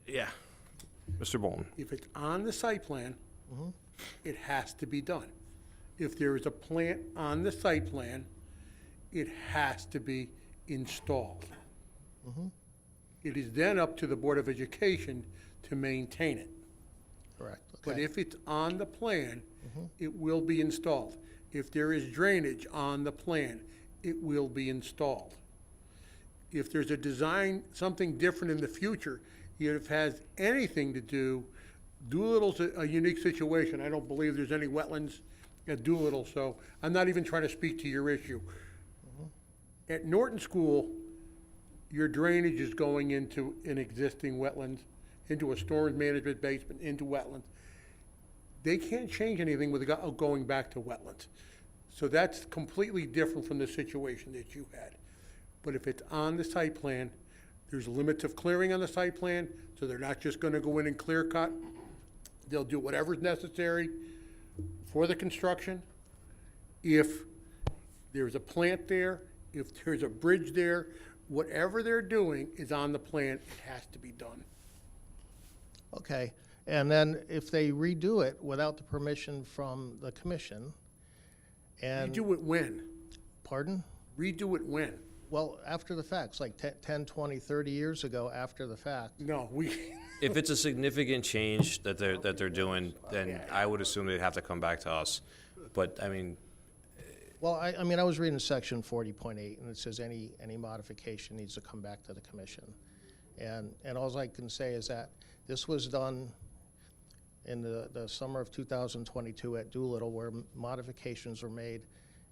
Yeah. Mr. Bolton. If it's on the site plan, it has to be done. If there is a plant on the site plan, it has to be installed. It is then up to the Board of Education to maintain it. Correct. But Okay. if it's on the plan, it will be installed. If there is drainage on the plan, it will be installed. If there's a design, something different in the future, if it has anything to do, Doolittle's a unique situation. I don't believe there's any wetlands at Doolittle, so I'm not even trying to speak to your issue. At Norton School, your drainage is going into an existing wetlands, into a storm management basement, into wetlands. They can't change anything with going back to wetlands. So that's completely different from the situation that you had. But if it's on the site plan, there's limits of clearing on the site plan, so they're not just gonna go in and clear cut. They'll do whatever's necessary for the construction. If there's a plant there, if there's a bridge there, whatever they're doing is on the plan, it has to be done. Okay, and then if they redo it without the permission from the commission, and. Redo it when? Pardon? Redo it when? Well, after the facts, like 10, 20, 30 years ago, after the fact. No, If it's a significant change that they're doing, then I would assume they'd have to come back to us. But, I mean, Well, I mean, I was reading section 40.8, and it says any modification needs to come back to the commission. And all I can say is that this was done in the summer of 2022 at Doolittle, where modifications were made,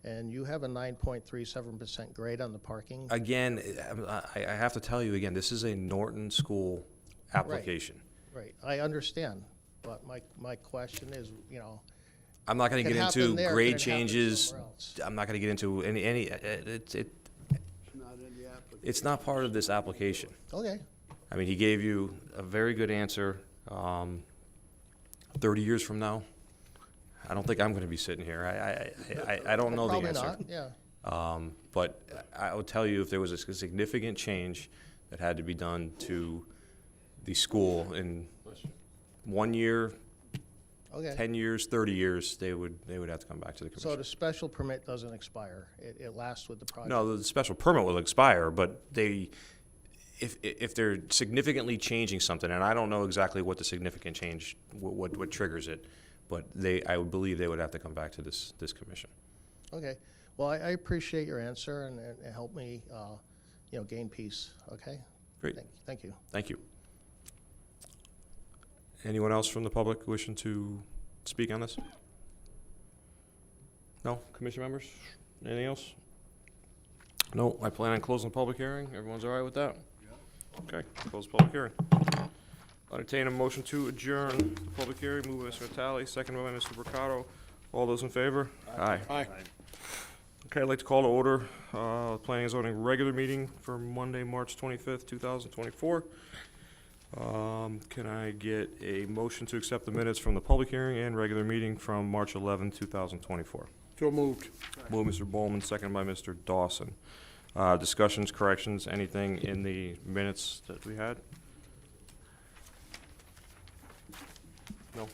and you have a 9.37% grade on the parking. again, I have to tell you again, this is a Norton School application. Right, I understand, but my question is, you know, I'm not going to It get happened into there, grade could it happen changes. somewhere else? I'm not going to get into any, Not in the application. it's not part of this application. okay, I mean, he gave you a very good answer. 30 years from now, I don't think I'm going to be sitting here. I don't know the probably answer. not, yeah. But I would tell you if there was a significant change that had to be done to the school in 1 year, Okay. 10 years, 30 years, they would have to come back to the So commission. the special permit doesn't expire, it lasts with the project? No, the special permit will expire, but if they're significantly changing something, and I don't know exactly what the significant change, what triggers it, but I would believe they would have to come back to this commission. Okay, well, I appreciate your answer and help me, you know, gain peace, okay? Great. Thank you. Thank you. Anyone else from the public wishing to speak on this? No? Commission members? Anything else? No, I plan on closing the public hearing. Everyone's all right with that? Okay, close the public hearing. I'll entertain a motion to adjourn the public hearing. Moved by Mr. Vitale, second by Mr. Mercado. All those in favor? Aye. Aye. Okay, I'd like to call to order, Planning and Zoning regular meeting for Monday, March 25th, 2024. Can I get a motion to accept the minutes from the public hearing and regular meeting from March 11, 2024? So moved. Move Mr. Bowman, second by Mr. Dawson. Discussions, corrections, anything in the minutes that we had? No.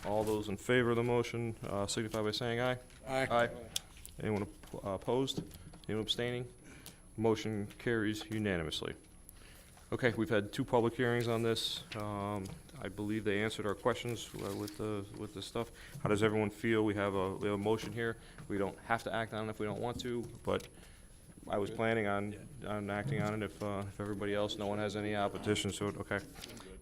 All those in favor of the motion, signify by saying aye. Aye. Aye. Anyone opposed? Anyone abstaining? Motion carries unanimously. Okay, we've had 2 public hearings on this. I believe they answered our questions with the stuff. How does everyone feel? We have a motion here. We don't have to act on it if we don't want to, but I was planning on acting on it if everybody else, no one has any opposition, so, okay.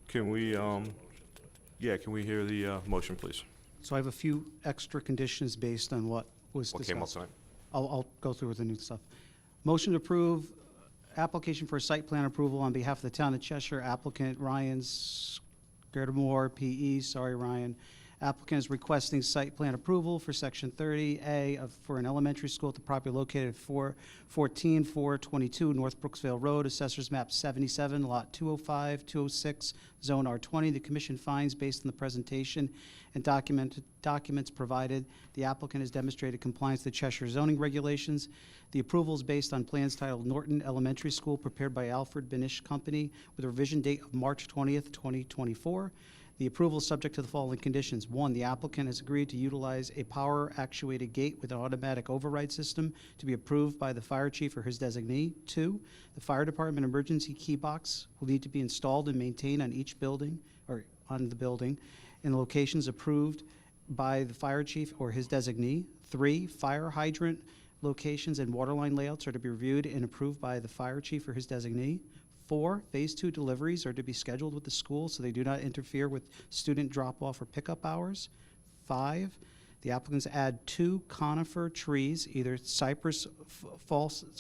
Can we, can we hear the motion, please? So I have a few extra conditions based on what was What discussed. came up tonight? I'll go through with the new stuff. Motion to approve application for site plan approval on behalf of the town of Cheshire, applicant Ryan Skirtamore, PE, sorry, Ryan. Applicant is requesting site plan approval for section 30A for an elementary school at the property located at 422 North Brooksville Road, Assessors Map 77, Lot 205, 206, Zone R20. The commission finds, based on the presentation and documents provided, the applicant has demonstrated compliance to the Cheshire zoning regulations. The approval is based on plans titled Norton Elementary School, prepared by Alfred Benish Company, with a revision date of March 20th, 2024. The approval is subject to the following conditions. 1, the applicant has agreed to utilize a power-actuated gate with an automatic override system to be approved by the fire chief or his designee. 2, the fire department emergency key box will need to be installed and maintained on each building, or on the building, in locations approved by the fire chief or his designee. 3, fire hydrant locations and waterline layouts are to be reviewed and approved by the fire chief or his designee. 4, Phase 2 deliveries are to be scheduled with the school so they do not interfere with student drop-off or pickup hours. 5, the applicants add 2 conifer trees, either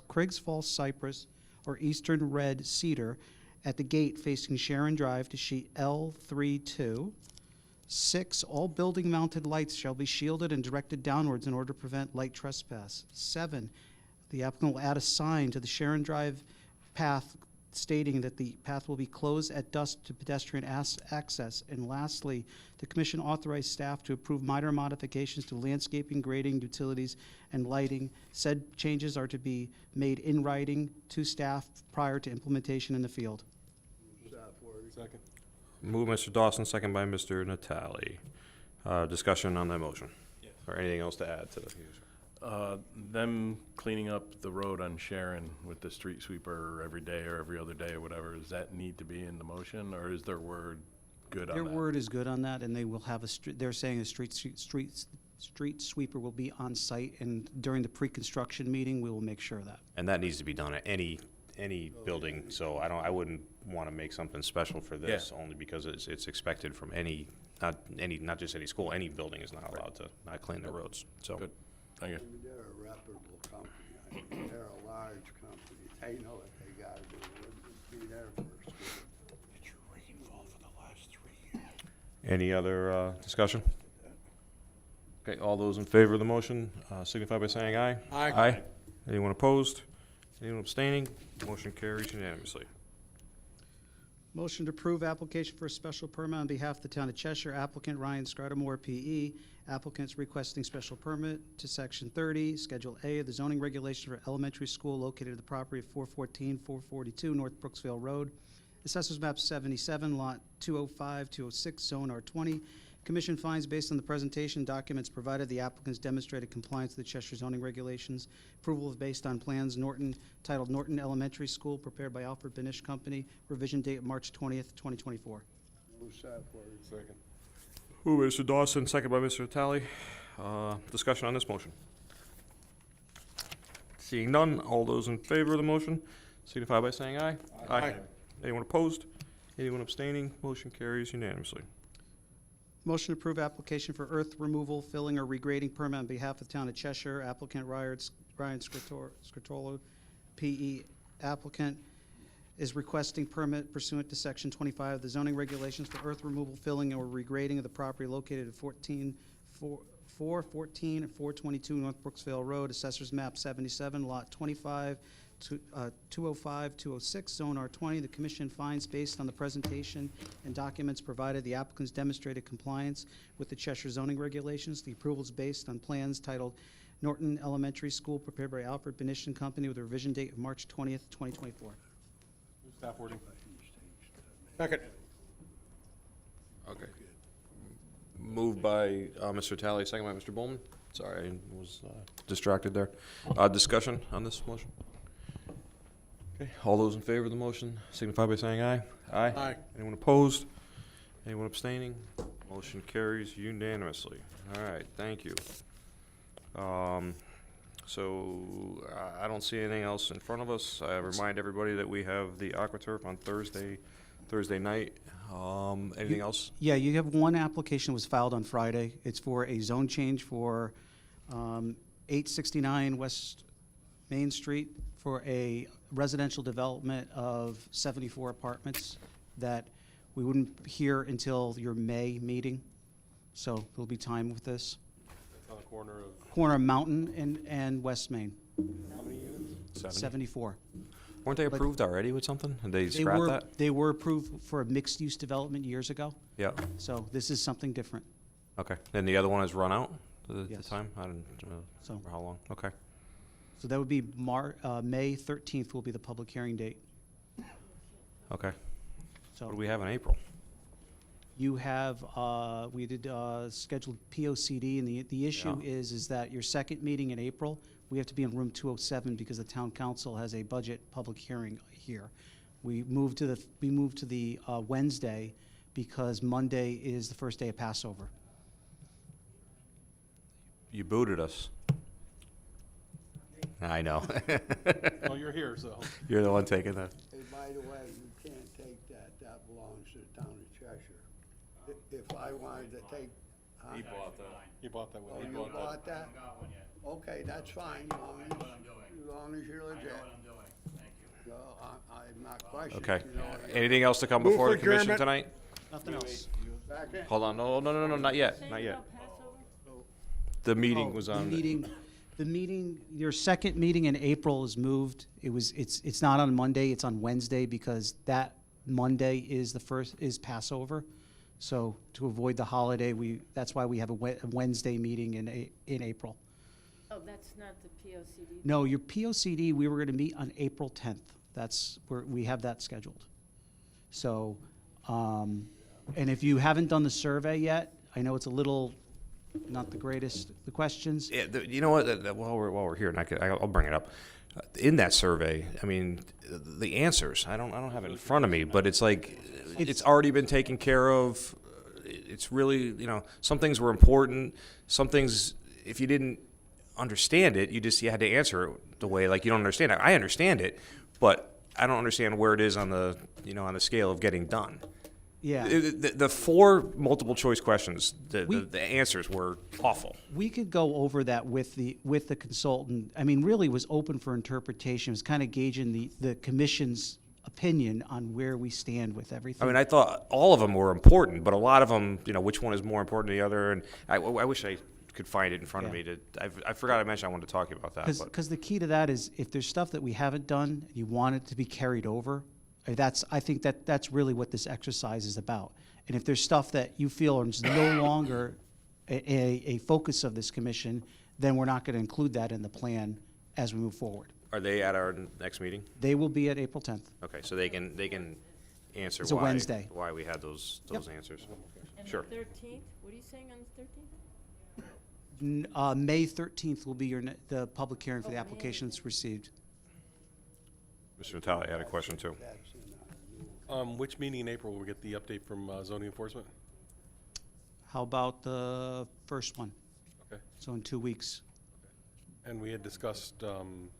Craigs Falls cypress or eastern red cedar, at the gate facing Sharon Drive to sheet L32. 6, all building-mounted lights shall be shielded and directed downwards in order to prevent light trespass. 7, the applicant will add a sign to the Sharon Drive path stating that the path will be closed at dusk to pedestrian access. And lastly, the commission authorized staff to approve minor modifications to landscaping, grading, utilities, and lighting. Said changes are to be made in writing to staff prior to implementation in the field. Second. Move Mr. Dawson, second by Mr. Natale. Discussion on that motion? Yes. Or anything else to add to the? Them cleaning up the road on Sharon with the street sweeper every day or every other day or whatever, does that need to be in the motion, or is their word good on that? Their word is good on that, and they will have they're saying a street sweeper will be on site, and during the pre-construction meeting, we will make sure of that. And that needs to be done at any building, so I wouldn't want to make something special for this, only because it's expected from not just any school, any building is not allowed to not clean their roads, so. Good, thank you. They're a reputable company. I mean, they're a large company. They know what they gotta do. We'll be there first. Get your rainfall for the last 3 years. Any other discussion? Okay, all those in favor of the motion signify by saying aye. Aye. Aye. Anyone opposed? Anyone abstaining? Motion carries unanimously. Motion to approve application for a special permit on behalf of the town of Cheshire, applicant Ryan Scardamore, PE. Applicants requesting special permit to section 30, schedule A of the zoning regulation for elementary school located at the property of 442 North Brooksville Road. Assessors map 77, lot 205, 206, zone R20. Commission finds, based on the presentation documents provided, the applicants demonstrated compliance with the Cheshire zoning regulations. Approval is based on plans titled Norton Elementary School, prepared by Alfred Benish Company. Revision date of March 20th, 2024. Move that for it. Second. Move by Mr. Dawson, second by Mr. Natale. Discussion on this motion. Seeing none, all those in favor of the motion signify by saying aye. Aye. Anyone opposed? Anyone abstaining? Motion carries unanimously. Motion to approve application for earth removal, filling, or regrading permit on behalf of the town of Cheshire. Applicant Ryan Scrittolo, PE. Applicant is requesting permit pursuant to section 25 of the zoning regulations for earth removal, filling, or regrading of the property located at 414 and 422 North Brooksville Road, Assessors Map 77, Lot 25, 205, 206, Zone R20. The commission finds, based on the presentation and documents provided, the applicants demonstrated compliance with the Cheshire zoning regulations. The approval is based on plans titled Norton Elementary School, prepared by Alfred Benish and Company, with a revision date of March 20th, 2024. Staff wording. Second. Okay. Moved by Mr. Talley, second by Mr. Bowman. Sorry, I was distracted there. Discussion on this motion? Okay, all those in favor of the motion signify by saying aye. Aye. Aye. Anyone opposed? Anyone abstaining? Motion carries unanimously. All right, thank you. So I don't see anything else in front of us. I remind everybody that we have the AquaTurf on Thursday night. Anything else? Yeah, you have one application was filed on Friday. It's for a zone change for 869 West Main Street for a residential development of 74 apartments that we wouldn't hear until your May meeting. So there'll be time with this. That's on the corner of, Corner of Mountain and West Main, how many units? 74. Weren't they approved already with something? And they They scrapped were, that? they were approved for a mixed-use development years ago, Yeah, so this is something different. okay. And the other one has run out the Yes. time? I don't So- remember how long. Okay. So that would be May 13th will be the public hearing date. Okay. So What do we have in April? you have, we did scheduled POCD, and the issue Yeah. is that your second meeting in April, we have to be in room 207 because the town council has a budget public hearing here. We moved to the Wednesday because Monday is the first day of Passover. You booted us. I know. Well, you're here, so. You're the one taking that. Hey, by the way, you can't take that, that belongs to the town of Cheshire. If I wanted to take, huh? He bought that. You bought that Oh, with you bought that? Okay, that's fine, as long as you're legit. So, I'm not questioning, Okay. you know. Anything else to come Move before for the commission adjournment. tonight? Nothing else. Second? Hold on, no, not yet, not yet. The meeting Oh, was on. The meeting, your second meeting in April is moved. It's not on Monday, it's on Wednesday because that Monday is is Passover. So to avoid the holiday, that's why we have a Wednesday meeting in April. Oh, that's not the POCD? No, your POCD, we were gonna meet on April 10th. That's where, we have that scheduled. So, and if you haven't done the survey yet, I know it's a little, not the greatest, the questions. Yeah, you know what, while we're here, and I'll bring it up. In that survey, I mean, the answers, I don't have it in front of me, but it's like, it's already been taken care of. It's really, some things were important, some things, if you didn't understand it, you had to answer it the way, like, you don't understand it. I understand it, but I don't understand where it is on the, on the scale of getting done. Yeah. The four multiple choice questions, the answers were awful. We could go over that with the consultant. I mean, really was open for interpretation. It was kind of gauging the commission's opinion on where we stand with everything. I mean, I thought all of them were important, but a lot of them, which one is more important than the other? And I wish I could find it in front of me. I forgot I mentioned I wanted to talk to you about that. Because the key to that is if there's stuff that we haven't done, you want it to be carried over. I think that's really what this exercise is about. And if there's stuff that you feel is no longer a focus of this commission, then we're not going to include that in the plan as we move forward. Are they at our next meeting? They will be at April 10th. Okay, so they can answer It's a why Wednesday. why we had those answers. And Sure. the 13th, what are you saying on the 13th? May 13th will be the public hearing for the application that's received. Mr. Natale had a question too. Which meeting in April will we get the update from zoning enforcement? How about the first one? Okay. So in 2 weeks. And we had discussed, going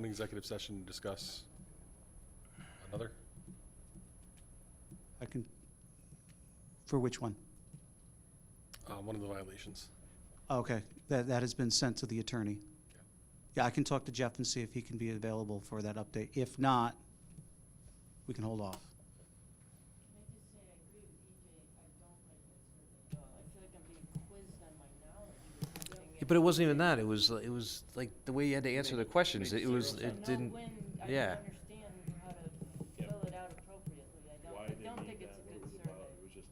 to executive session to discuss another? For which one? One of the violations. Okay, that has been sent to the attorney. Yeah, I can talk to Jeff and see if he can be available for that update. If not, we can hold off. Can I just say I agree with EJ, I don't like that survey at all. I feel like I'm being But it wasn't even that. It was like the way you had to answer the questions. It didn't, yeah. understand how to fill it out appropriately. I don't think it's a good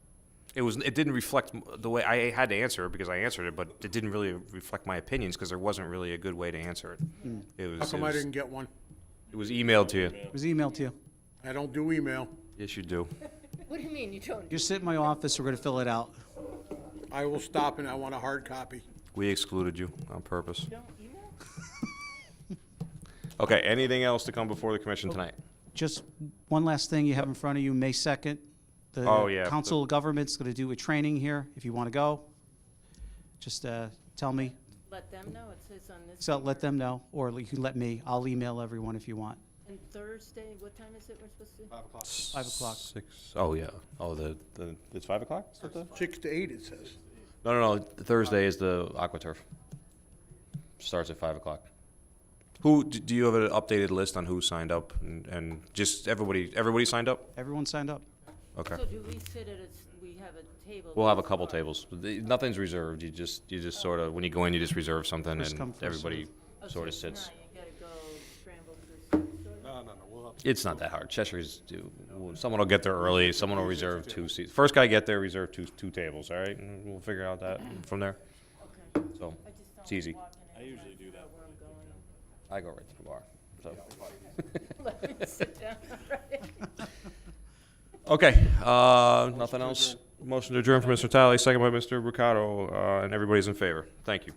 survey. It didn't reflect the way I had to answer it because I answered it, but it didn't really reflect my opinions because there wasn't really a good way to answer it. It was, How come I didn't get one? it was emailed to you. It was emailed to you. I don't do email. Yes, you do. What do you mean you don't? Just sit in my office, we're gonna fill it out. I will stop and I want a hard copy. We excluded you on purpose. Don't email? Okay, anything else to come before the commission tonight? Just one last thing you have in front of you, May 2nd. Oh, yeah. The Council of Government's gonna do a training here, if you wanna go. Just, tell me, Let them know, it says on this. so let them know, or you can let me, I'll email everyone if you want. And Thursday, what time is it we're supposed to do? 5 o'clock. 5 o'clock. 6. Oh, yeah. Oh, it's 5 o'clock? 6 to 8, it says. No. Thursday is the AquaTurf. Starts at 5 o'clock. Do you have an updated list on who signed up and just everybody signed up? Everyone signed up? Okay. So do we sit at we have a table? We'll have a couple tables. Nothing's reserved. You just sort of, when you go in, you just reserve something First come, and first everybody Oh, sort of so sits. tonight you gotta go scramble through seats, sort of? No. We'll have It's not that hard. Cheshire's someone will get there early. Someone will reserve 2 seats. First guy get there, reserve two tables. All right, and we'll figure out that from there. Okay. So I just don't it's easy. walk in and usually do that where I'm going. I go right to the bar. So. Let me sit down, right? Okay. Nothing else. Motion to adjourn from Mr. Talley, second by Mr. Brucato, and everybody's in favor. Thank you.